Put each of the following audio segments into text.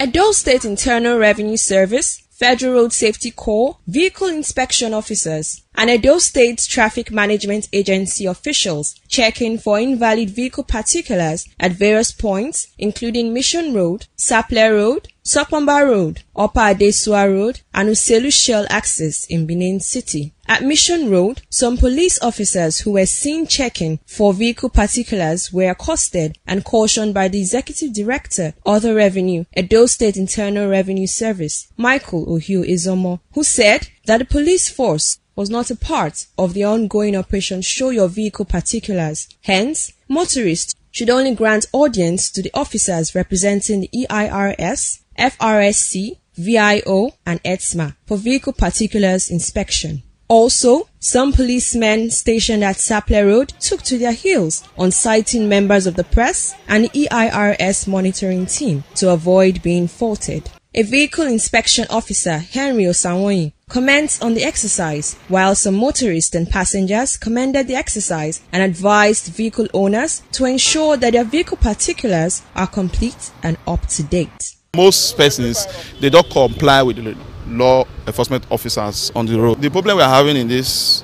Edo State Internal Revenue Service, Federal Road Safety Corps, vehicle inspection officers, and Edo State Traffic Management Agency officials checking for invalid vehicle particulars at various points, including Mission Road, Sapler Road, Sopomba Road, Upper Adesua Road, and Uselu Shell Access in Benin City. At Mission Road, some police officers who were seen checking for vehicle particulars were accosted and cautioned by the Executive Director, Other Revenue, Edo State Internal Revenue Service, Michael Ohio Izomo, who said that the police force was not a part of the ongoing Operation Show Your Vehicle Particulars. Hence, motorists should only grant audience to the officers representing the EIRS, FRSC, VIO, and EDSTMA for vehicle particulars inspection. Also, some policemen stationed at Sapler Road took to their heels on citing members of the press and the EIRS monitoring team to avoid being faulted. A vehicle inspection officer, Henry Osanwoyi, comments on the exercise, while some motorists and passengers commended the exercise and advised vehicle owners to ensure that their vehicle particulars are complete and up to date. Most persons, they don't comply with the law enforcement officers on the road. The problem we are having in this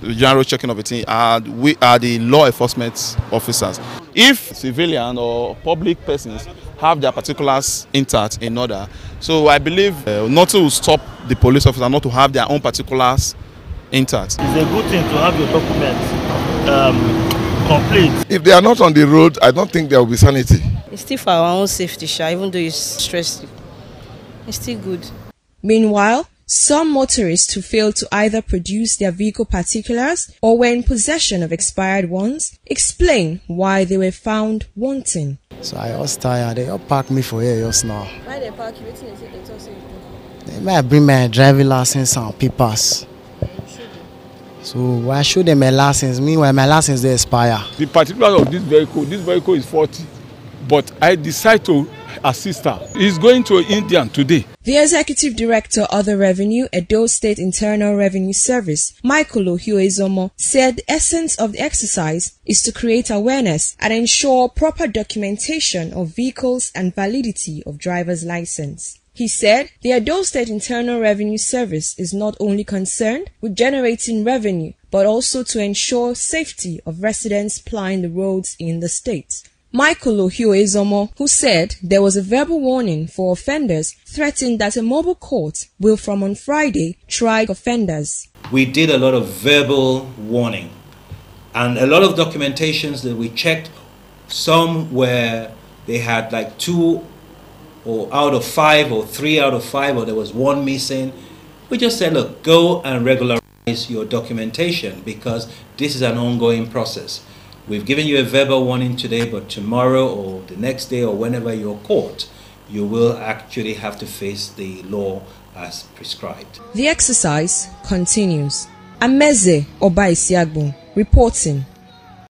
general checking of a thing are the law enforcement officers. If civilian or public persons have their particulars intact in order, so I believe nothing will stop the police officer not to have their own particulars intact. It's a good thing to have your documents complete. If they are not on the road, I don't think there will be sanity. It's still for our own safety, even though it's stressful. It's still good. Meanwhile, some motorists who failed to either produce their vehicle particulars or were in possession of expired ones explain why they were found wanting. So I was tired. They all parked me for years now. Why they park you? They might bring my driving license and papers. So I show them my license. Meanwhile, my license they expire. The particulars of this vehicle is 40, but I decide to assist her. He's going to India today. The Executive Director, Other Revenue, Edo State Internal Revenue Service, Michael Ohio Izomo, said the essence of the exercise is to create awareness and ensure proper documentation of vehicles and validity of driver's license. He said the Edo State Internal Revenue Service is not only concerned with generating revenue, but also to ensure safety of residents plying the roads in the state. Michael Ohio Izomo, who said there was a verbal warning for offenders, threatened that a mobile court will from on Friday try offenders. We did a lot of verbal warning and a lot of documentations that we checked. Some where they had like 2 out of 5 or 3 out of 5, or there was 1 missing. We just said, look, go and regularize your documentation because this is an ongoing process. We've given you a verbal warning today, but tomorrow or the next day or whenever you're caught, you will actually have to face the law as prescribed. The exercise continues. Ameze Obaisiagbon reporting.